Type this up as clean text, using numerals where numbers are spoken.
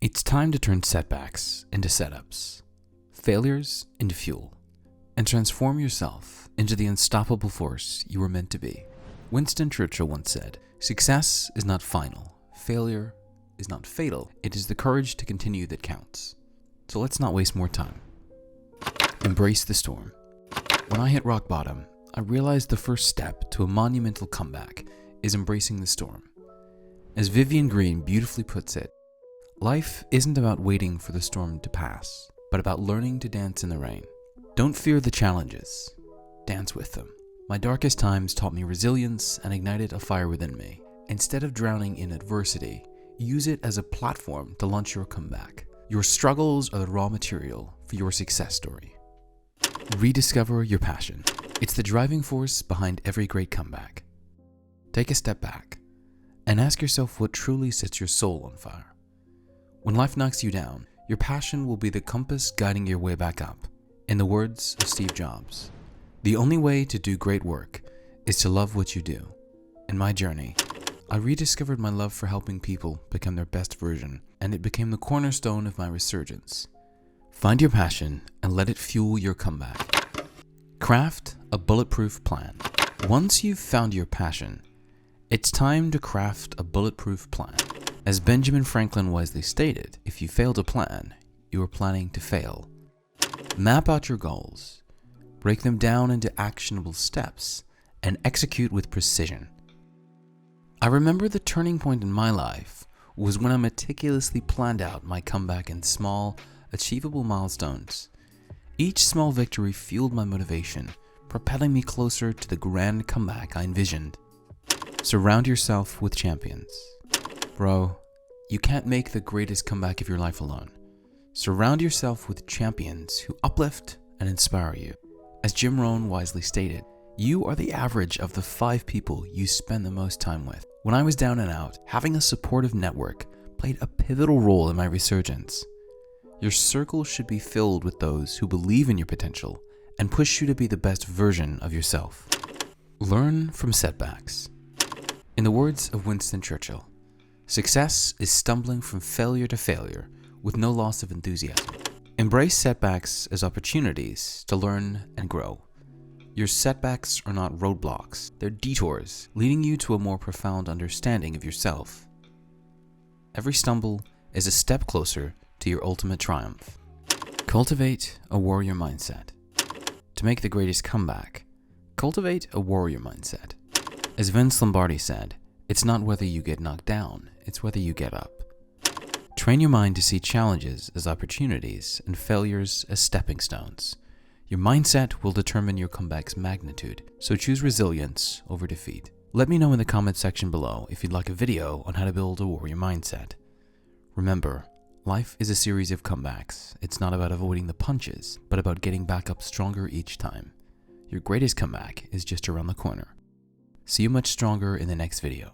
It's time to turn setbacks into setups, failures into fuel, and transform yourself into the unstoppable force you were meant to be. Winston Churchill once said, "Success is not final, failure is not fatal, it is the courage to continue that counts." So let's not waste more time. Embrace the storm. When I hit rock bottom, I realized the first step to a monumental comeback is embracing the storm. As Vivian Green beautifully puts it, life isn't about waiting for the storm to pass, but about learning to dance in the rain. Don't fear the challenges, dance with them. My darkest times taught me resilience and ignited a fire within me. Instead of drowning in adversity, use it as a platform to launch your comeback. Your struggles are the raw material for your success story. Rediscover your passion. It's the driving force behind every great comeback. Take a step back and ask yourself what truly sets your soul on fire. When life knocks you down, your passion will be the compass guiding your way back up. In the words of Steve Jobs, "The only way to do great work is to love what you do." In my journey, I rediscovered my love for helping people become their best version, and it became the cornerstone of my resurgence. Find your passion and let it fuel your comeback. Craft a bulletproof plan. Once you've found your passion, it's time to craft a bulletproof plan. As Benjamin Franklin wisely stated, if you fail to plan, you are planning to fail. Map out your goals, break them down into actionable steps, and execute with precision. I remember the turning point in my life was when I meticulously planned out my comeback in small, achievable milestones. Each small victory fueled my motivation, propelling me closer to the grand comeback I envisioned. Surround yourself with champions. Bro, you can't make the greatest comeback of your life alone. Surround yourself with champions who uplift and inspire you. As Jim Rohn wisely stated, you are the average of the 5 people you spend the most time with. When I was down and out, having a supportive network played a pivotal role in my resurgence. Your circle should be filled with those who believe in your potential and push you to be the best version of yourself. Learn from setbacks. In the words of Winston Churchill, "Success is stumbling from failure to failure with no loss of enthusiasm." Embrace setbacks as opportunities to learn and grow. Your setbacks are not roadblocks, they're detours leading you to a more profound understanding of yourself. Every stumble is a step closer to your ultimate triumph. Cultivate a warrior mindset. To make the greatest comeback, cultivate a warrior mindset. As Vince Lombardi said, it's not whether you get knocked down, it's whether you get up. Train your mind to see challenges as opportunities and failures as stepping stones. Your mindset will determine your comeback's magnitude, so choose resilience over defeat. Let me know in the comment section below if you'd like a video on how to build a warrior mindset. Remember, life is a series of comebacks. It's not about avoiding the punches, but about getting back up stronger each time. Your greatest comeback is just around the corner. See you much stronger in the next video.